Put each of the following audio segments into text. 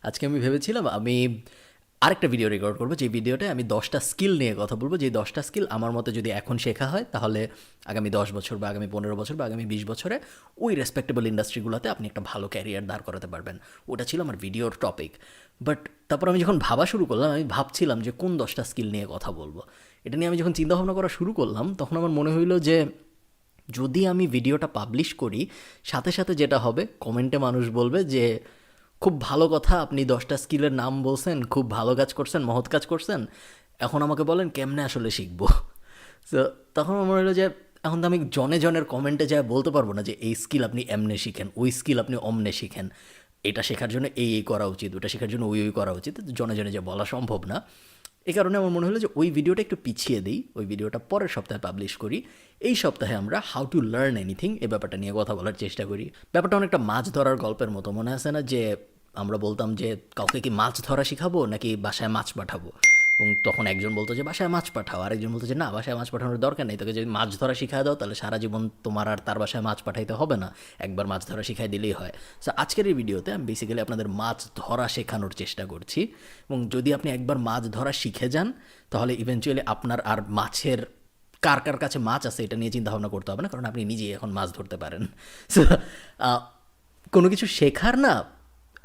আজকে আমি ভেবেছিলাম আমি আরেকটা ভিডিও রেকর্ড করবো, যে ভিডিওটায় আমি 10টা স্কিল নিয়ে কথা বলবো, যে 10টা স্কিল আমার মতে যদি এখন শেখা হয় তাহলে আগামী 10 বছর বা আগামী 15 বছর বা আগামী 20 বছরে ওই রেসপেক্টেবল ইন্ডাস্ট্রিগুলোতে আপনি একটা ভালো ক্যারিয়ার দাঁড় করাতে পারবেন। ওটা ছিল আমার ভিডিওর টপিক। বাট তারপর আমি যখন ভাবা শুরু করলাম, আমি ভাবছিলাম যে কোন 10টা স্কিল নিয়ে কথা বলবো। এটা নিয়ে আমি যখন চিন্তাভাবনা করা শুরু করলাম, তখন আমার মনে হইলো যে যদি আমি ভিডিওটা পাবলিশ করি, সাথে সাথে যেটা হবে, কমেন্টে মানুষ বলবে যে খুব ভালো কথা, আপনি 10টা স্কিলের নাম বলছেন, খুব ভালো কাজ করছেন, মহৎ কাজ করছেন, এখন আমাকে বলেন কেমনে আসলে শিখবো। তো তখন আমার মনে হলো যে এখন তো আমি জনে জনের কমেন্টে যা বলতে পারবো না যে এই স্কিল আপনি এমনে শিখেন, ওই স্কিল আপনি অমনে শিখেন, এটা শেখার জন্য এই করা উচিত, ওটা শেখার জন্য ওই করা উচিত, জনে জনে যে বলা সম্ভব না। এই কারণে আমার মনে হলো যে ওই ভিডিওটা একটু পিছিয়ে দিই, ওই ভিডিওটা পরের সপ্তাহে পাবলিশ করি। এই সপ্তাহে আমরা হাউ টু লার্ন এনিথিং এই ব্যাপারটা নিয়ে কথা বলার চেষ্টা করি। ব্যাপারটা অনেকটা মাছ ধরার গল্পের মতো, মনে আছে না যে আমরা বলতাম যে কাউকে কি মাছ ধরা শিখাবো নাকি বাসায় মাছ পাঠাবো, এবং তখন একজন বলতো যে বাসায় মাছ পাঠাও, আরেকজন বলতো যে না, বাসায় মাছ পাঠানোর দরকার নেই, তোকে যদি মাছ ধরা শিখায় দাও তাহলে সারা জীবন তোমার আর তার বাসায় মাছ পাঠাইতে হবে না, একবার মাছ ধরা শিখাই দিলেই হয়। সো আজকের এই ভিডিওতে আমি বেসিক্যালি আপনাদের মাছ ধরা শেখানোর চেষ্টা করছি, এবং যদি আপনি একবার মাছ ধরা শিখে যান তাহলে ইভেনচুয়ালি আপনার আর মাছের কার কার কাছে মাছ আছে এটা নিয়ে চিন্তা ভাবনা করতে হবে না, কারণ আপনি নিজেই এখন মাছ ধরতে পারেন। সো কোনো কিছু শেখার না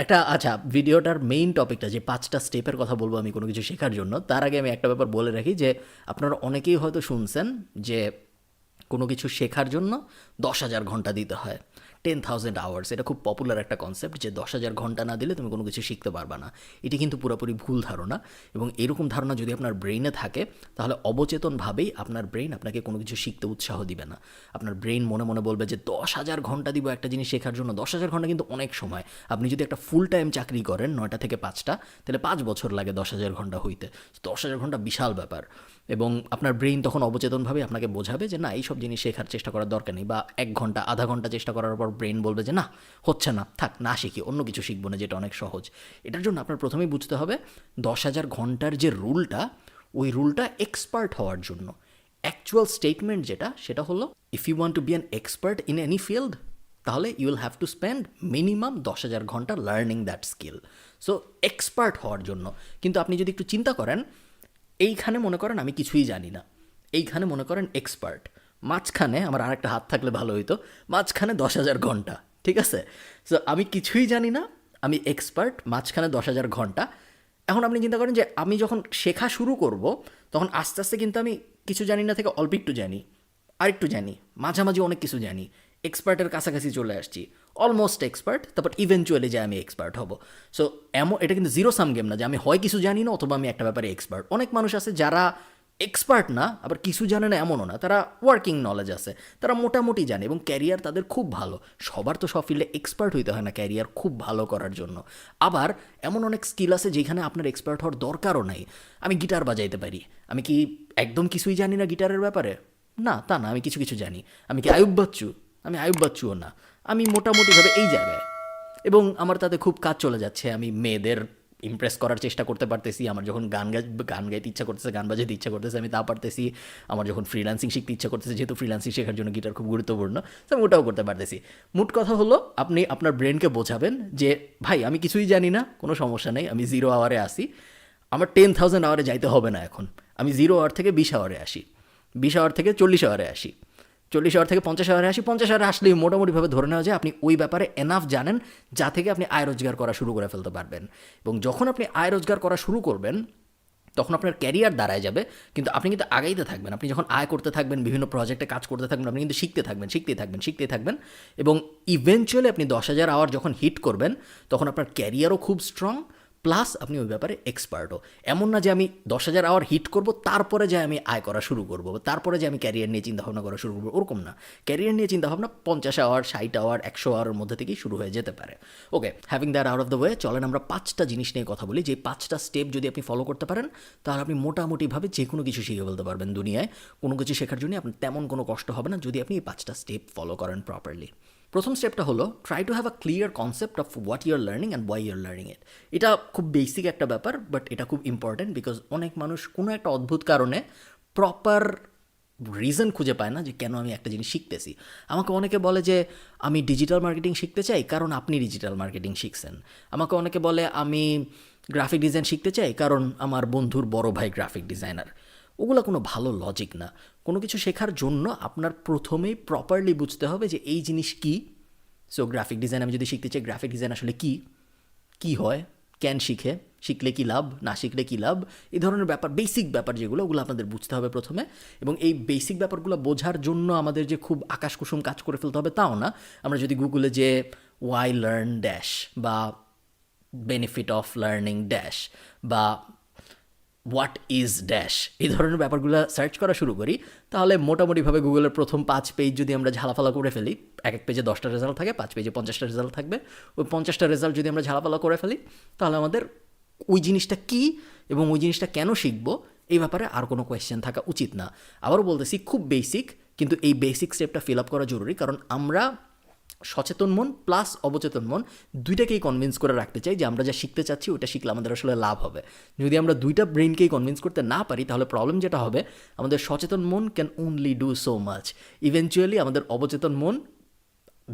একটা, আচ্ছা, ভিডিওটার মেইন টপিকটা যে 5টা স্টেপের কথা বলবো আমি কোনো কিছু শেখার জন্য, তার আগে আমি একটা ব্যাপার বলে রাখি যে আপনারা অনেকেই হয়তো শুনছেন যে কোনো কিছু শেখার জন্য 10,000 ঘন্টা দিতে হয়, 10,000 আওয়ার্স। এটা খুব পপুলার একটা কনসেপ্ট যে 10,000 ঘন্টা না দিলে তুমি কোনো কিছু শিখতে পারবা না। এটি কিন্তু পুরোপুরি ভুল ধারণা, এবং এরকম ধারণা যদি আপনার ব্রেইনে থাকে তাহলে অবচেতনভাবেই আপনার ব্রেইন আপনাকে কোনো কিছু শিখতে উৎসাহ দিবে না। আপনার ব্রেইন মনে মনে বলবে যে 10,000 ঘন্টা দিব একটা জিনিস শেখার জন্য। 10,000 ঘন্টা কিন্তু অনেক সময়। আপনি যদি একটা ফুল টাইম চাকরি করেন 9টা থেকে 5টা, তাহলে 5 বছর লাগে 10,000 ঘন্টা হইতে। 10,000 ঘন্টা বিশাল ব্যাপার, এবং আপনার ব্রেইন তখন অবচেতনভাবে আপনাকে বোঝাবে যে না, এইসব জিনিস শেখার চেষ্টা করার দরকার নেই, বা 1 ঘন্টা আধা ঘন্টা চেষ্টা করার পর ব্রেইন বলবে যে না, হচ্ছে না, থাক, না শিখি, অন্য কিছু শিখবো না, যেটা অনেক সহজ। এটার জন্য আপনার প্রথমেই বুঝতে হবে 10,000 ঘন্টার যে রুলটা, ওই রুলটা এক্সপার্ট হওয়ার জন্য। অ্যাকচুয়াল স্টেটমেন্ট যেটা, সেটা হলো if you want to be an expert in any field, তাহলে you will have to spend minimum 10,000 ঘন্টা learning that skill. So expert হওয়ার জন্য। কিন্তু আপনি যদি একটু চিন্তা করেন, এইখানে মনে করেন আমি কিছুই জানি না, এইখানে মনে করেন এক্সপার্ট, মাঝখানে আমার আরেকটা হাত থাকলে ভালো হইতো, মাঝখানে 10,000 ঘন্টা, ঠিক আছে? সো আমি কিছুই জানি না, আমি এক্সপার্ট, মাঝখানে 10,000 ঘন্টা। এখন আপনি চিন্তা করেন যে আমি যখন শেখা শুরু করব, তখন আস্তে আস্তে কিন্তু আমি কিছু জানি না থেকে অল্প একটু জানি, আরেকটু জানি, মাঝামাঝি অনেক কিছু জানি, এক্সপার্টের কাছাকাছি চলে আসছি, অলমোস্ট এক্সপার্ট, তারপর ইভেনচুয়ালি যে আমি এক্সপার্ট হব। সো এমন, এটা কিন্তু জিরো সাম গেম না যে আমি হয় কিছু জানি না অথবা আমি একটা ব্যাপারে এক্সপার্ট। অনেক মানুষ আছে যারা এক্সপার্ট না, আবার কিছু জানে না এমনও না, তারা ওয়ার্কিং নলেজ আছে, তারা মোটামুটি জানে, এবং ক্যারিয়ার তাদের খুব ভালো। সবার তো সব ফিল্ডে এক্সপার্ট হইতে হয় না ক্যারিয়ার খুব ভালো করার জন্য। আবার এমন অনেক স্কিল আছে যেখানে আপনার এক্সপার্ট হওয়ার দরকারও নাই। আমি গিটার বাজাইতে পারি, আমি কি একদম কিছুই জানি না গিটারের ব্যাপারে? না, তা না, আমি কিছু কিছু জানি। আমি কি আয়ুব বাচ্চু? আমি আয়ুব বাচ্চুও না, আমি মোটামুটিভাবে এই জায়গায়, এবং আমার তাতে খুব কাজ চলে যাচ্ছে। আমি মেয়েদের ইমপ্রেস করার চেষ্টা করতে পারতেছি, আমার যখন গান গাইতে ইচ্ছা করতেছে, গান বাজাতে ইচ্ছা করতেছে, আমি তা পারতেছি। আমার যখন ফ্রিল্যান্সিং শিখতে ইচ্ছা করতেছে, যেহেতু ফ্রিল্যান্সিং শেখার জন্য গিটার খুব গুরুত্বপূর্ণ, তো আমি ওটাও করতে পারতেছি। মোট কথা হলো, আপনি আপনার ব্রেনকে বোঝাবেন যে ভাই আমি কিছুই জানি না, কোনো সমস্যা নেই, আমি 0 আওয়ারে আসি, আমার 10,000 আওয়ারে যাইতে হবে না এখন, আমি 0 আওয়ার থেকে 20 আওয়ারে আসি, 20 আওয়ার থেকে 40 আওয়ারে আসি, 40 আওয়ার থেকে 50 আওয়ারে আসি, 50 আওয়ারে আসলেই মোটামুটিভাবে ধরে নেওয়া যায় আপনি ওই ব্যাপারে এনাফ জানেন যা থেকে আপনি আয় রোজগার করা শুরু করে ফেলতে পারবেন। এবং যখন আপনি আয় রোজগার করা শুরু করবেন, তখন আপনার ক্যারিয়ার দাঁড়ায় যাবে, কিন্তু আপনি কিন্তু আগাইতে থাকবেন। আপনি যখন আয় করতে থাকবেন, বিভিন্ন প্রজেক্টে কাজ করতে থাকবেন, আপনি কিন্তু শিখতে থাকবেন, শিখতেই থাকবেন, শিখতেই থাকবেন, এবং ইভেনচুয়ালি আপনি 10,000 আওয়ার যখন হিট করবেন, তখন আপনার ক্যারিয়ারও খুব স্ট্রং, প্লাস আপনি ওই ব্যাপারে এক্সপার্টও। এমন না যে আমি 10,000 আওয়ার হিট করব তারপরে যে আমি আয় করা শুরু করবো, তারপরে যে আমি ক্যারিয়ার নিয়ে চিন্তাভাবনা করা শুরু করবো, ওরকম না। ক্যারিয়ার নিয়ে চিন্তাভাবনা 50 আওয়ার, 60 আওয়ার, 100 আওয়ারের মধ্যে থেকেই শুরু হয়ে যেতে পারে। Okay, having that out of the way, চলেন আমরা 5টা জিনিস নিয়ে কথা বলি। যে 5টা স্টেপ যদি আপনি ফলো করতে পারেন, তাহলে আপনি মোটামুটিভাবে যে কোনো কিছু শিখে ফেলতে পারবেন দুনিয়ায়। কোনো কিছু শেখার জন্য আপনার তেমন কোনো কষ্ট হবে না যদি আপনি এই 5টা স্টেপ ফলো করেন প্রপারলি। প্রথম স্টেপটা হলো try to have a clear concept of what you are learning and why you are learning it. এটা খুব বেসিক একটা ব্যাপার, বাট এটা খুব ইম্পর্ট্যান্ট, বিকজ অনেক মানুষ কোনো একটা অদ্ভুত কারণে প্রপার রিজন খুঁজে পায় না যে কেন আমি একটা জিনিস শিখতেছি। আমাকে অনেকে বলে যে আমি ডিজিটাল মার্কেটিং শিখতে চাই কারণ আপনি ডিজিটাল মার্কেটিং শিখছেন। আমাকে অনেকে বলে আমি গ্রাফিক ডিজাইন শিখতে চাই কারণ আমার বন্ধুর বড় ভাই গ্রাফিক ডিজাইনার। ওগুলো কোনো ভালো লজিক না। কোনো কিছু শেখার জন্য আপনার প্রথমেই প্রপারলি বুঝতে হবে যে এই জিনিস কী। সো গ্রাফিক ডিজাইন আমি যদি শিখতে চাই, গ্রাফিক ডিজাইন আসলে কী, কী হয়, কেন শিখে, শিখলে কী লাভ, না শিখলে কী লাভ, এই ধরনের ব্যাপার, বেসিক ব্যাপার যেগুলো, ওগুলো আপনাদের বুঝতে হবে প্রথমে। এবং এই বেসিক ব্যাপারগুলো বোঝার জন্য আমাদের যে খুব আকাশকুসুম কাজ করে ফেলতে হবে তাও না। আমরা যদি গুগলে যে ওয়াই লার্ন ড্যাশ বা বেনিফিট অফ লার্নিং ড্যাশ বা হোয়াট ইজ ড্যাশ এই ধরনের ব্যাপারগুলো সার্চ করা শুরু করি, তাহলে মোটামুটিভাবে গুগলের প্রথম 5 পেজ যদি আমরা ঝালাফালা করে ফেলি, এক এক পেজে 10টা রেজাল্ট থাকে, 5 পেজে 50টা রেজাল্ট থাকবে, ওই 50টা রেজাল্ট যদি আমরা ঝালাফালা করে ফেলি, তাহলে আমাদের ওই জিনিসটা কী এবং ওই জিনিসটা কেন শিখবো এই ব্যাপারে আর কোনো কোয়েশ্চেন থাকা উচিত না। আবারও বলতেছি, খুব বেসিক, কিন্তু এই বেসিক স্টেপটা ফিল আপ করা জরুরি, কারণ আমরা সচেতন মন প্লাস অবচেতন মন দুইটাকেই কনভিন্স করে রাখতে চাই যে আমরা যা শিখতে চাচ্ছি ওটা শিখলে আমাদের আসলে লাভ হবে। যদি আমরা দুইটা ব্রেনকেই কনভিন্স করতে না পারি, তাহলে প্রবলেম যেটা হবে, আমাদের সচেতন মন can only do so much. Eventually আমাদের অবচেতন মন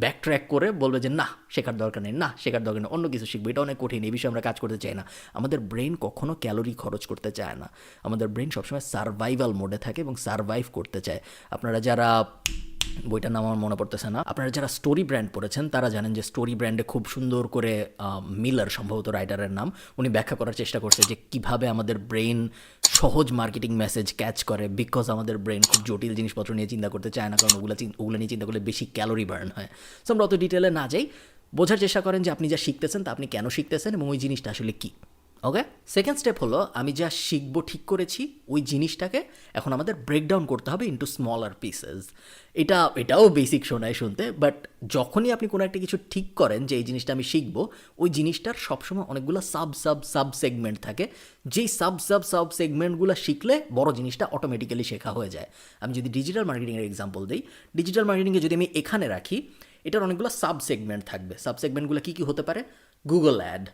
ব্যাক ট্র্যাক করে বলবে যে না শেখার দরকার নেই, না শেখার দরকার নেই, অন্য কিছু শিখবো, এটা অনেক কঠিন, এই বিষয়ে আমরা কাজ করতে চাই না। আমাদের ব্রেন কখনো ক্যালোরি খরচ করতে চায় না। আমাদের ব্রেন সবসময় সার্ভাইভাল মোডে থাকে এবং সার্ভাইভ করতে চায়। আপনারা যারা, বইটার নাম আমার মনে পড়তেছে না, আপনারা যারা স্টোরি ব্র্যান্ড পড়েছেন তারা জানেন যে স্টোরি ব্র্যান্ডে খুব সুন্দর করে মিলার, সম্ভবত রাইটারের নাম, উনি ব্যাখ্যা করার চেষ্টা করছে যে কীভাবে আমাদের ব্রেন সহজ মার্কেটিং মেসেজ ক্যাচ করে, বিকজ আমাদের ব্রেন খুব জটিল জিনিসপত্র নিয়ে চিন্তা করতে চায় না, কারণ ওগুলো নিয়ে চিন্তা করলে বেশি ক্যালোরি বার্ন হয়। সো আমরা অত ডিটেলে না যাই, বোঝার চেষ্টা করেন যে আপনি যা শিখতেছেন তা আপনি কেন শিখতেছেন এবং ওই জিনিসটা আসলে কী। ওকে, সেকেন্ড স্টেপ হলো আমি যা শিখবো ঠিক করেছি, ওই জিনিসটাকে এখন আমাদের ব্রেকডাউন করতে হবে ইন্টু স্মলার পিসেস। এটাও বেসিক শোনায় শুনতে, বাট যখনই আপনি কোনো একটা কিছু ঠিক করেন যে এই জিনিসটা আমি শিখবো, ওই জিনিসটার সবসময় অনেকগুলো সাব সেগমেন্ট থাকে, যেই সাব সেগমেন্টগুলো শিখলে বড় জিনিসটা অটোমেটিক্যালি শেখা হয়ে যায়। আমি যদি ডিজিটাল মার্কেটিংয়ের এক্সাম্পল দিই, ডিজিটাল মার্কেটিংয়ে যদি আমি এখানে রাখি, এটার অনেকগুলো সাব সেগমেন্ট থাকবে। সাব সেগমেন্টগুলো কী কী হতে পারে? গুগল অ্যাড,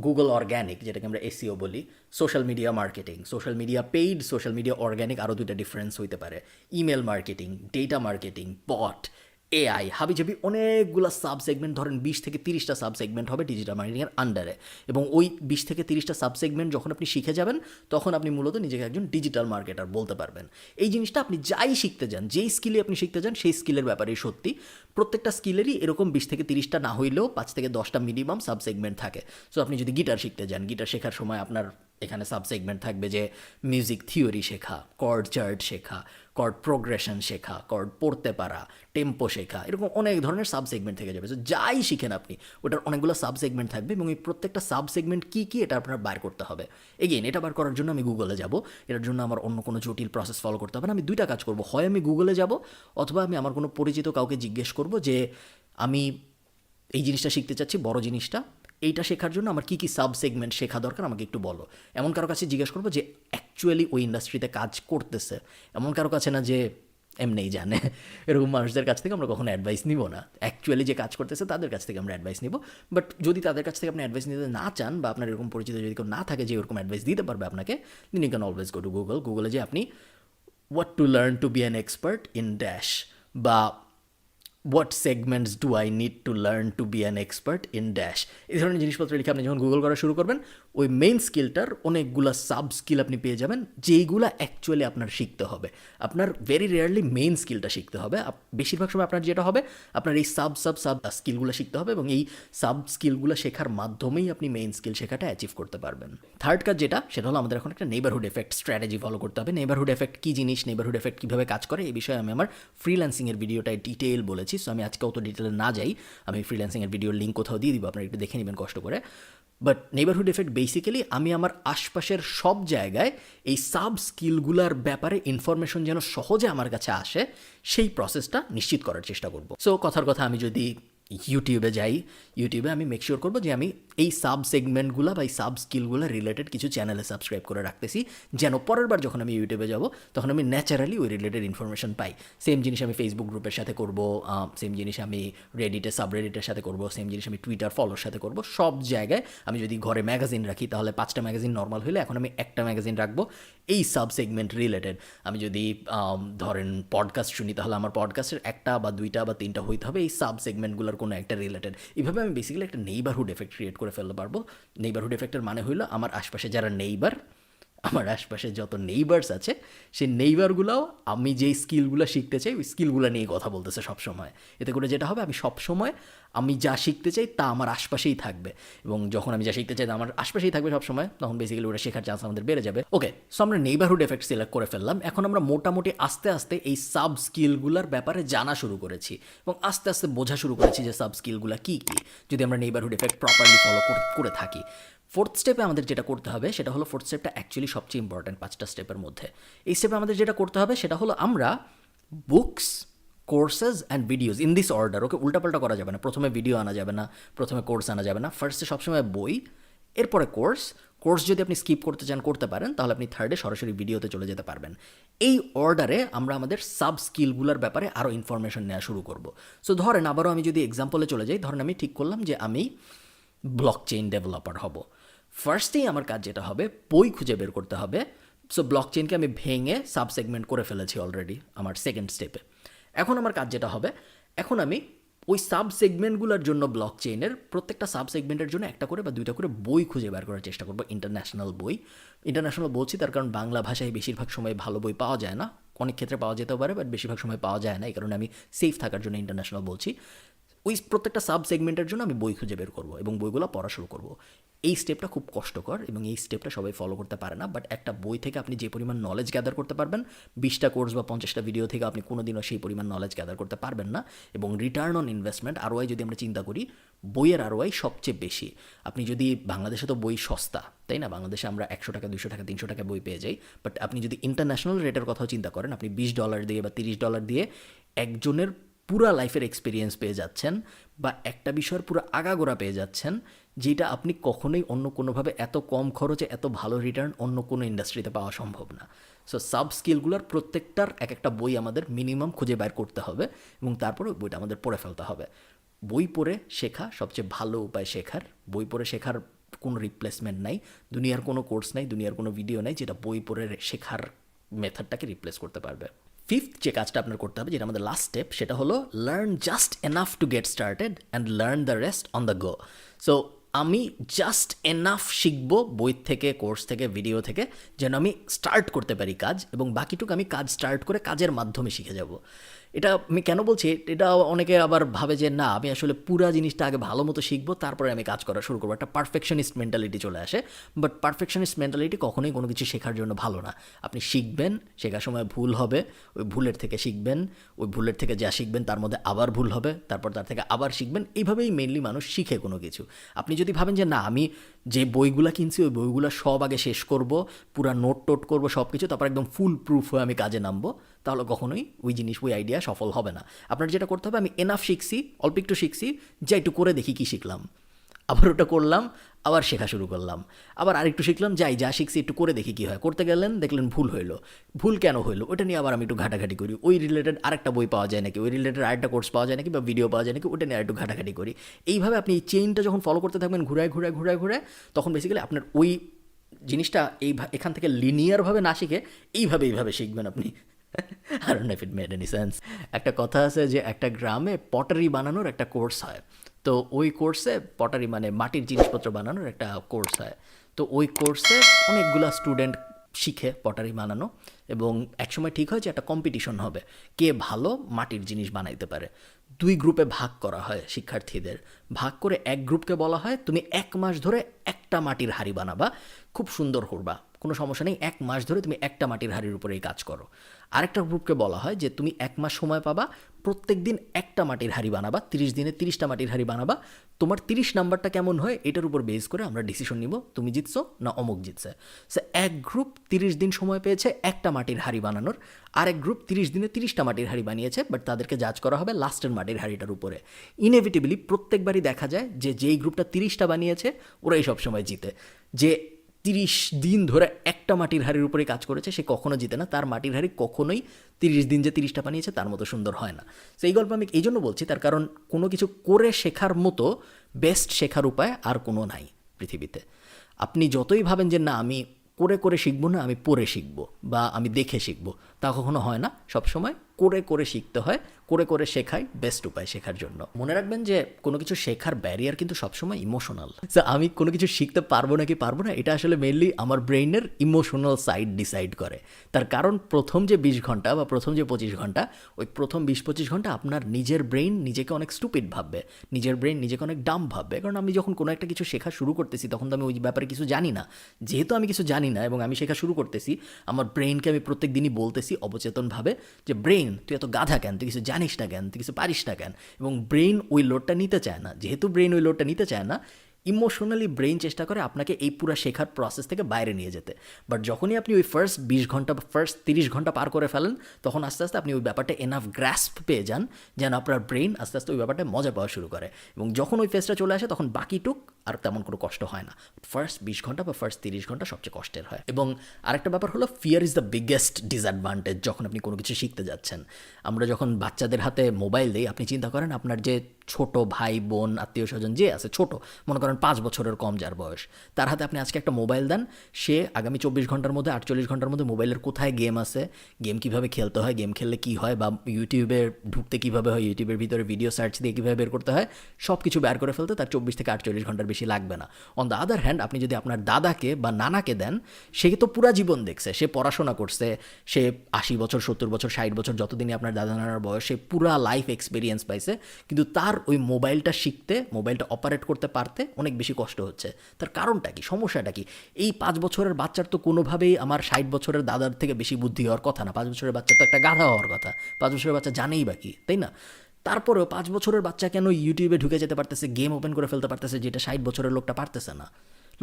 গুগল অর্গ্যানিক যেটাকে আমরা এসইও বলি, social media marketing, social media paid, social media organic, আরও দুইটা ডিফারেন্স হইতে পারে, ইমেল মার্কেটিং, ডেটা মার্কেটিং, বট, এআই, হাবিজাবি অনেকগুলো সাব সেগমেন্ট, ধরেন 20 থেকে 30টা সাব সেগমেন্ট হবে ডিজিটাল মার্কেটিংয়ের আন্ডারে। এবং ওই 20 থেকে 30টা সাব সেগমেন্ট যখন আপনি শিখে যাবেন, তখন আপনি মূলত নিজেকে একজন ডিজিটাল মার্কেটার বলতে পারবেন। এই জিনিসটা আপনি যাই শিখতে যান, যেই স্কিলে আপনি শিখতে যান, সেই স্কিলের ব্যাপারেই সত্যি। প্রত্যেকটা স্কিলেরই এরকম 20 থেকে 30টা না হইলেও 5 থেকে 10টা মিনিমাম সাব সেগমেন্ট থাকে। সো আপনি যদি গিটার শিখতে যান, গিটার শেখার সময় আপনার এখানে সাব সেগমেন্ট থাকবে যে মিউজিক থিওরি শেখা, কর্ড চার্ট শেখা, কর্ড প্রোগ্রেশন শেখা, কর্ড পড়তে পারা, টেম্পো শেখা, এরকম অনেক ধরনের সাব সেগমেন্ট থেকে যাবে। তো যাই শিখেন আপনি, ওটার অনেকগুলো সাব সেগমেন্ট থাকবে এবং এই প্রত্যেকটা সাব সেগমেন্ট কী কী এটা আপনার বার করতে হবে। এগেইন, এটা বার করার জন্য আমি গুগলে যাব, এটার জন্য আমার অন্য কোনো জটিল প্রসেস ফলো করতে হবে না। আমি দুইটা কাজ করব, হয় আমি গুগলে যাব অথবা আমি আমার কোনো পরিচিত কাউকে জিজ্ঞেস করব যে আমি এই জিনিসটা শিখতে চাচ্ছি, বড় জিনিসটা, এইটা শেখার জন্য আমার কী কী সাব সেগমেন্ট শেখা দরকার আমাকে একটু বলো। এমন কারো কাছে জিজ্ঞেস করবো যে অ্যাকচুয়ালি ওই ইন্ডাস্ট্রিতে কাজ করতেছে, এমন কারো কাছে না যে এমনিই জানে। এরকম মানুষদের কাছ থেকে আমরা কখনো অ্যাডভাইস নিব না। অ্যাকচুয়ালি যে কাজ করতেছে তাদের কাছ থেকে আমরা অ্যাডভাইস নিব। বাট যদি তাদের কাছ থেকে আপনি অ্যাডভাইস নিতে না চান, বা আপনার এরকম পরিচিত যদি কেউ না থাকে যে এরকম অ্যাডভাইস দিতে পারবে আপনাকে, then you can always go to Google. গুগলে যে আপনি what to learn to be an expert in dash, বা what segments do I need to learn to be an expert in dash, এই ধরনের জিনিসপত্র লিখে আপনি যখন গুগল করা শুরু করবেন, ওই মেইন স্কিলটার অনেকগুলো সাব স্কিল আপনি পেয়ে যাবেন, যেইগুলো অ্যাকচুয়ালি আপনার শিখতে হবে। আপনার ভেরি রেয়ারলি মেইন স্কিলটা শিখতে হবে, বেশিরভাগ সময় আপনার যেটা হবে, আপনার এই সাব স্কিলগুলো শিখতে হবে এবং এই সাব স্কিলগুলো শেখার মাধ্যমেই আপনি মেইন স্কিল শেখাটা অ্যাচিভ করতে পারবেন। থার্ড কাজ যেটা, সেটা হলো আমাদের এখন একটা নেইবারহুড এফেক্ট স্ট্র্যাটেজি ফলো করতে হবে। নেইবারহুড এফেক্ট কী জিনিস, নেইবারহুড এফেক্ট কীভাবে কাজ করে, এই বিষয়ে আমি আমার ফ্রিল্যান্সিংয়ের ভিডিওটায় ডিটেল বলেছি। সো আমি আজকে অত ডিটেলে না যাই, আমি ফ্রিল্যান্সিংয়ের ভিডিওর লিঙ্ক কোথাও দিয়ে দিব, আপনারা একটু দেখে নেবেন কষ্ট করে। বাট নেইবারহুড এফেক্ট বেসিক্যালি আমি আমার আশপাশের সব জায়গায় এই সাব স্কিলগুলোর ব্যাপারে ইনফরমেশন যেন সহজে আমার কাছে আসে, সেই প্রসেসটা নিশ্চিত করার চেষ্টা করব। সো কথার কথা, আমি যদি ইউটিউবে যাই, ইউটিউবে আমি মেক শিওর করবো যে আমি এই সাব সেগমেন্টগুলো বা এই সাব স্কিলগুলো রিলেটেড কিছু চ্যানেলে সাবস্ক্রাইব করে রাখতেছি, যেন পরের বার যখন আমি ইউটিউবে যাব তখন আমি ন্যাচারালি ওই রিলেটেড ইনফরমেশন পাই। সেম জিনিস আমি ফেসবুক গ্রুপের সাথে করব, সেম জিনিস আমি রেডিটে সাবরেডিটের সাথে করব, সেম জিনিস আমি টুইটার ফলোর সাথে করব। সব জায়গায় আমি যদি ঘরে ম্যাগাজিন রাখি তাহলে 5টা ম্যাগাজিন নর্মাল হলে এখন আমি একটা ম্যাগাজিন রাখবো এই সাব সেগমেন্ট রিলেটেড। আমি যদি ধরেন পডকাস্ট শুনি তাহলে আমার পডকাস্টের একটা বা 2টা বা 3টা হইতে হবে এই সাব সেগমেন্টগুলোর কোনো একটা রিলেটেড। এইভাবে আমি বেসিক্যালি একটা নেইবারহুড এফেক্ট ক্রিয়েট করে ফেলতে পারবো। নেইবারহুড এফেক্টের মানে হইলো আমার আশপাশে যারা নেইবার, আমার আশপাশে যত নেইবার্স আছে সেই নেইবারগুলোও আমি যেই স্কিলগুলো শিখতে চাই ওই স্কিলগুলো নিয়ে কথা বলতেছে সবসময়। এতে করে যেটা হবে আমি সবসময় আমি যা শিখতে চাই তা আমার আশপাশেই থাকবে, এবং যখন আমি যা শিখতে চাই তা আমার আশপাশেই থাকবে সবসময়, তখন বেসিক্যালি ওটা শেখার চান্স আমাদের বেড়ে যাবে। ওকে, সো আমরা নেইবারহুড এফেক্ট সিলেক্ট করে ফেললাম। এখন আমরা মোটামুটি আস্তে আস্তে এই সাব স্কিলগুলোর ব্যাপারে জানা শুরু করেছি এবং আস্তে আস্তে বোঝা শুরু করেছি যে সাব স্কিলগুলো কী কী, যদি আমরা নেইবারহুড এফেক্ট প্রপারলি ফলো করে থাকি। ফোর্থ স্টেপে আমাদের যেটা করতে হবে সেটা হলো, ফোর্থ স্টেপটা অ্যাকচুয়ালি সবচেয়ে ইম্পর্ট্যান্ট 5টা স্টেপের মধ্যে। এই স্টেপে আমাদের যেটা করতে হবে সেটা হলো আমরা books, courses and videos in this order, okay উল্টাপাল্টা করা যাবে না। প্রথমে ভিডিও আনা যাবে না, প্রথমে কোর্স আনা যাবে না। ফার্স্টে সবসময় বই, এরপরে কোর্স। কোর্স যদি আপনি স্কিপ করতে চান করতে পারেন, তাহলে আপনি থার্ডে সরাসরি ভিডিওতে চলে যেতে পারবেন। এই অর্ডারে আমরা আমাদের সাব স্কিলগুলোর ব্যাপারে আরও ইনফরমেশন নেওয়া শুরু করব। সো ধরেন আবারও আমি যদি এক্সাম্পলে চলে যাই, ধরেন আমি ঠিক করলাম যে আমি ব্লকচেইন ডেভেলপার হব। ফার্স্টেই আমার কাজ যেটা হবে, বই খুঁজে বের করতে হবে। সো ব্লকচেইনকে আমি ভেঙে সাব সেগমেন্ট করে ফেলেছি অলরেডি আমার সেকেন্ড স্টেপে। এখন আমার কাজ যেটা হবে, এখন আমি ওই সাব সেগমেন্টগুলোর জন্য ব্লকচেইনের প্রত্যেকটা সাব সেগমেন্টের জন্য একটা করে বা 2টা করে বই খুঁজে বের করার চেষ্টা করবো, ইন্টারন্যাশনাল বই। ইন্টারন্যাশনাল বলছি তার কারণ বাংলা ভাষায় বেশিরভাগ সময় ভালো বই পাওয়া যায় না, অনেক ক্ষেত্রে পাওয়া যেতেও পারে বাট বেশিরভাগ সময় পাওয়া যায় না, এই কারণে আমি সেফ থাকার জন্য ইন্টারন্যাশনাল বলছি। ওই প্রত্যেকটা সাব সেগমেন্টের জন্য আমি বই খুঁজে বের করবো এবং বইগুলো পড়া শুরু করবো। এই স্টেপটা খুব কষ্টকর এবং এই স্টেপটা সবাই ফলো করতে পারে না, বাট একটা বই থেকে আপনি যে পরিমাণ নলেজ গ্যাদার করতে পারবেন 20টা কোর্স বা 50টা ভিডিও থেকে আপনি কোনোদিনও সেই পরিমাণ নলেজ গ্যাদার করতে পারবেন না। এবং রিটার্ন অন ইনভেস্টমেন্ট আরওআই যদি আমরা চিন্তা করি, বইয়ের আরওআই সবচেয়ে বেশি। আপনি যদি বাংলাদেশে তো বই সস্তা, তাই না, বাংলাদেশে আমরা 100 টাকা 200 টাকা 300 টাকা বই পেয়ে যাই, বাট আপনি যদি ইন্টারন্যাশনাল রেটের কথাও চিন্তা করেন, আপনি $20 দিয়ে বা $30 দিয়ে একজনের পুরা লাইফের এক্সপিরিয়েন্স পেয়ে যাচ্ছেন বা একটা বিষয়ের পুরো আগাগোড়া পেয়ে যাচ্ছেন, যেটা আপনি কখনোই অন্য কোনোভাবে এত কম খরচে এত ভালো রিটার্ন অন্য কোনো ইন্ডাস্ট্রিতে পাওয়া সম্ভব না। সো সাব স্কিলগুলোর প্রত্যেকটার এক একটা বই আমাদের মিনিমাম খুঁজে বের করতে হবে এবং তারপরে ওই বইটা আমাদের পড়ে ফেলতে হবে। বই পড়ে শেখা সবচেয়ে ভালো উপায় শেখার। বই পড়ে শেখার কোনো রিপ্লেসমেন্ট নাই, দুনিয়ার কোনো কোর্স নাই, দুনিয়ার কোনো ভিডিও নাই যেটা বই পড়ে শেখার মেথডটাকে রিপ্লেস করতে পারবে। ফিফথ যে কাজটা আপনার করতে হবে, যেটা আমাদের লাস্ট স্টেপ, সেটা হলো learn just enough to get started and learn the rest on the go. So আমি জাস্ট এনাফ শিখবো বই থেকে, কোর্স থেকে, ভিডিও থেকে, যেন আমি স্টার্ট করতে পারি কাজ, এবং বাকিটুকু আমি কাজ স্টার্ট করে কাজের মাধ্যমে শিখে যাব। এটা আমি কেন বলছি, এটা অনেকে আবার ভাবে যে না আমি আসলে পুরা জিনিসটা আগে ভালো মতো শিখবো তারপরে আমি কাজ করা শুরু করবো, একটা পারফেকশনিস্ট মেন্টালিটি চলে আসে। বাট পারফেকশনিস্ট মেন্টালিটি কখনোই কোনো কিছু শেখার জন্য ভালো না। আপনি শিখবেন, শেখার সময় ভুল হবে, ওই ভুলের থেকে শিখবেন, ওই ভুলের থেকে যা শিখবেন তার মধ্যে আবার ভুল হবে, তারপর তার থেকে আবার শিখবেন। এইভাবেই মেনলি মানুষ শিখে কোনো কিছু। আপনি যদি ভাবেন যে না আমি যে বইগুলো কিনছি ওই বইগুলো সব আগে শেষ করব, পুরা নোট টোট করবো সব কিছু, তারপর একদম ফুল প্রুফ হয়ে আমি কাজে নামবো, তাহলে কখনোই ওই জিনিস, ওই আইডিয়া সফল হবে না। আপনার যেটা করতে হবে, আমি এনাফ শিখছি, অল্প একটু শিখছি, যা একটু করে দেখি কী শিখলাম, আবার ওটা করলাম, আবার শেখা শুরু করলাম, আবার আরেকটু শিখলাম, যাই যা শিখছি একটু করে দেখি কী হয়। করতে গেলেন, দেখলেন ভুল হইলো, ভুল কেন হইলো ওটা নিয়ে আবার আমি একটু ঘাটাঘাটি করি, ওই রিলেটেড আরেকটা বই পাওয়া যায় নাকি, ওই রিলেটেড আরেকটা কোর্স পাওয়া যায় নাকি বা ভিডিও পাওয়া যায় নাকি, ওটা নিয়ে আরেকটু ঘাটাঘাটি করি। এইভাবে আপনি এই চেইনটা যখন ফলো করতে থাকবেন ঘুরায় ঘুরায় ঘুরায় ঘুরায়, তখন বেসিক্যালি আপনার ওই জিনিসটা এখান থেকে লিনিয়ারভাবে না শিখে এইভাবে শিখবেন আপনি। I don't know if it made any sense. একটা কথা আছে যে একটা গ্রামে পটারি বানানোর একটা কোর্স হয়, তো ওই কোর্সে পটারি মানে মাটির জিনিসপত্র বানানোর একটা কোর্স হয়, তো ওই কোর্সে অনেকগুলা স্টুডেন্ট শিখে পটারি বানানো, এবং একসময় ঠিক হয় যে একটা কম্পিটিশন হবে কে ভালো মাটির জিনিস বানাইতে পারে। 2 গ্রুপে ভাগ করা হয় শিক্ষার্থীদের, ভাগ করে এক গ্রুপকে বলা হয় তুমি 1 মাস ধরে একটা মাটির হাঁড়ি বানাবা, খুব সুন্দর করবা, কোনো সমস্যা নেই, 1 মাস ধরে তুমি একটা মাটির হাঁড়ির উপরেই কাজ করো। আরেকটা গ্রুপকে বলা হয় যে তুমি 1 মাস সময় পাবা, প্রত্যেক দিন একটা মাটির হাঁড়ি বানাবা, 30 দিনে 30টা মাটির হাঁড়ি বানাবা। তোমার 30 নাম্বারটা কেমন হয় এটার উপর বেস করে আমরা ডিসিশন নিব তুমি জিতছো না অমুক জিতছে। সে এক গ্রুপ 30 দিন সময় পেয়েছে একটা মাটির হাঁড়ি বানানোর, আরেক গ্রুপ 30 দিনে 30টা মাটির হাঁড়ি বানিয়েছে, বাট তাদেরকে জাজ করা হবে লাস্টের মাটির হাঁড়িটার উপরে। ইনএভিটেবলি প্রত্যেকবারই দেখা যায় যে যেই গ্রুপটা 30টা বানিয়েছে ওরাই সবসময় জিতে। যে 30 দিন ধরে একটা মাটির হাঁড়ির উপরে কাজ করেছে সে কখনো জিতে না, তার মাটির হাঁড়ি কখনোই 30 দিন যে 30টা বানিয়েছে তার মতো সুন্দর হয় না। তো এই গল্প আমি এই জন্য বলছি, তার কারণ কোনো কিছু করে শেখার মতো বেস্ট শেখার উপায় আর কোনো নাই পৃথিবীতে। আপনি যতই ভাবেন যে না আমি করে করে শিখবো না, আমি পড়ে শিখবো বা আমি দেখে শিখবো, তা কখনো হয় না। সবসময় করে করে শিখতে হয়, করে করে শেখাই বেস্ট উপায় শেখার জন্য। মনে রাখবেন যে কোনো কিছু শেখার ব্যারিয়ার কিন্তু সবসময় ইমোশনাল। আমি কোনো কিছু শিখতে পারবো নাকি পারবো না এটা আসলে মেনলি আমার ব্রেইনের ইমোশনাল সাইড ডিসাইড করে। তার কারণ প্রথম যে 20 ঘন্টা বা প্রথম যে 25 ঘন্টা, ওই প্রথম 20-25 ঘন্টা আপনার নিজের ব্রেইন নিজেকে অনেক স্টুপিড ভাববে, নিজের ব্রেইন নিজেকে অনেক ডাম ভাববে। কারণ আমি যখন কোনো একটা কিছু শেখা শুরু করতেছি তখন তো আমি ওই ব্যাপারে কিছু জানি না। যেহেতু আমি কিছু জানি না এবং আমি শেখা শুরু করতেছি, আমার ব্রেইনকে আমি প্রত্যেক দিনই বলতেছি অবচেতনভাবে যে ব্রেইন তুই এত গাধা কেন, তুই কিছু জানিস না কেন, তুই কিছু পারিস না কেন। এবং ব্রেইন ওই লোডটা নিতে চায় না। যেহেতু ব্রেইন ওই লোডটা নিতে চায় না, ইমোশনালি ব্রেইন চেষ্টা করে আপনাকে এই পুরো শেখার প্রসেস থেকে বাইরে নিয়ে যেতে। বাট যখনই আপনি ওই ফার্স্ট 20 ঘন্টা বা ফার্স্ট 30 ঘন্টা পার করে ফেলেন, তখন আস্তে আস্তে আপনি ওই ব্যাপারটা এনাফ গ্রাস্প পেয়ে যান যেন আপনার ব্রেইন আস্তে আস্তে ওই ব্যাপারটা মজা পাওয়া শুরু করে। এবং যখন ওই ফেজটা চলে আসে তখন বাকিটুক আর তেমন কোনো কষ্ট হয় না। ফার্স্ট 20 ঘন্টা বা ফার্স্ট 30 ঘন্টা সবচেয়ে কষ্টের হয়। এবং আরেকটা ব্যাপার হলো fear is the biggest disadvantage যখন আপনি কোনো কিছু শিখতে যাচ্ছেন। আমরা যখন বাচ্চাদের হাতে মোবাইল দিই, আপনি চিন্তা করেন আপনার যে ছোট ভাই বোন আত্মীয় স্বজন যে আছে ছোট, মনে করেন 5 বছরের কম যার বয়স, তার হাতে আপনি আজকে একটা মোবাইল দেন, সে আগামী 24 ঘন্টার মধ্যে 48 ঘন্টার মধ্যে মোবাইলের কোথায় গেম আছে, গেম কীভাবে খেলতে হয়, গেম খেললে কী হয়, বা ইউটিউবে ঢুকতে কীভাবে হয়, ইউটিউবের ভিতরে ভিডিও সার্চ দিয়ে কীভাবে বের করতে হয়, সব কিছু বের করে ফেলতে তার 24 থেকে 48 ঘন্টার বেশি লাগবে না। অন দ্য আদার হ্যান্ড আপনি যদি আপনার দাদাকে বা নানাকে দেন, সে তো পুরা জীবন দেখছে, সে পড়াশোনা করছে, সে 80 বছর 70 বছর 60 বছর যতদিনই আপনার দাদা নানার বয়স, সে পুরা লাইফ এক্সপিরিয়েন্স পাইছে, কিন্তু তার ওই মোবাইলটা শিখতে, মোবাইলটা অপারেট করতে পারতে অনেক বেশি কষ্ট হচ্ছে। তার কারণটা কি, সমস্যাটা কি? এই 5 বছরের বাচ্চার তো কোনোভাবেই আমার 60 বছরের দাদার থেকে বেশি বুদ্ধি হওয়ার কথা না। 5 বছরের বাচ্চার তো একটা গাধা হওয়ার কথা। 5 বছরের বাচ্চা জানেই বা কি, তাই না? তারপরেও 5 বছরের বাচ্চা কেন ইউটিউবে ঢুকে যেতে পারতেছে, গেম ওপেন করে ফেলতে পারতেছে, যেটা 60 বছরের লোকটা পারতেছে না?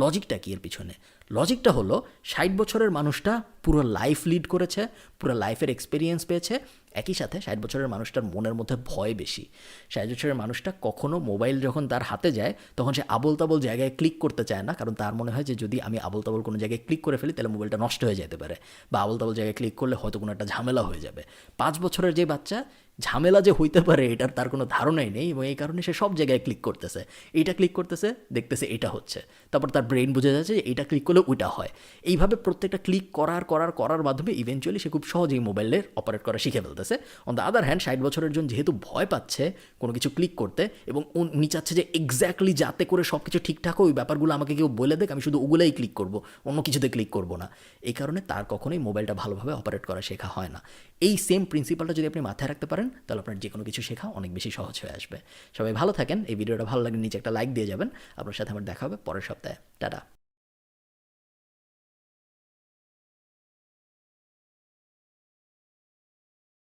লজিকটা কি এর পিছনে? লজিকটা হলো 60 বছরের মানুষটা পুরো লাইফ লিড করেছে, পুরো লাইফের এক্সপিরিয়েন্স পেয়েছে। একই সাথে 60 বছরের মানুষটার মনের মধ্যে ভয় বেশি। 60 বছরের মানুষটা কখনো মোবাইল যখন তার হাতে যায় তখন সে আবোল তাবোল জায়গায় ক্লিক করতে চায় না, কারণ তার মনে হয় যে যদি আমি আবোল তাবোল কোনো জায়গায় ক্লিক করে ফেলি তাহলে মোবাইলটা নষ্ট হয়ে যেতে পারে, বা আবোল তাবোল জায়গায় ক্লিক করলে হয়তো কোনো একটা ঝামেলা হয়ে যাবে। 5 বছরের যে বাচ্চা, ঝামেলা যে হইতে পারে এটার তার কোনো ধারণাই নেই, এবং এই কারণে সে সব জায়গায় ক্লিক করতেছে, এইটা ক্লিক করতেছে, দেখতেছে এটা হচ্ছে, তারপর তার ব্রেইন বুঝে যাচ্ছে যে এইটা ক্লিক করলে ওইটা হয়। এইভাবে প্রত্যেকটা ক্লিক করার মাধ্যমে ইভেনচুয়ালি সে খুব সহজেই মোবাইলের অপারেট করা শিখে ফেলতেছে। অন দ্য আদার হ্যান্ড 60 বছরের জন যেহেতু ভয় পাচ্ছে কোনো কিছু ক্লিক করতে, এবং উনি চাচ্ছে যে এক্স্যাক্টলি যাতে করে সব কিছু ঠিকঠাক ওই ব্যাপারগুলো আমাকে কেউ বলে দেখ, আমি শুধু ওগুলোই ক্লিক করব, অন্য কিছুতে ক্লিক করব না। এই কারণে তার কখনোই মোবাইলটা ভালোভাবে অপারেট করা শেখা হয় না। এই সেম প্রিন্সিপালটা যদি আপনি মাথায় রাখতে পারেন তাহলে আপনার যে কোনো কিছু শেখা অনেক বেশি সহজ হয়ে আসবে। সবাই ভালো থাকেন। এই ভিডিওটা ভালো লাগলে নিচে একটা লাইক দিয়ে যাবেন। আপনার সাথে আমার দেখা হবে পরের সপ্তাহে। টাটা।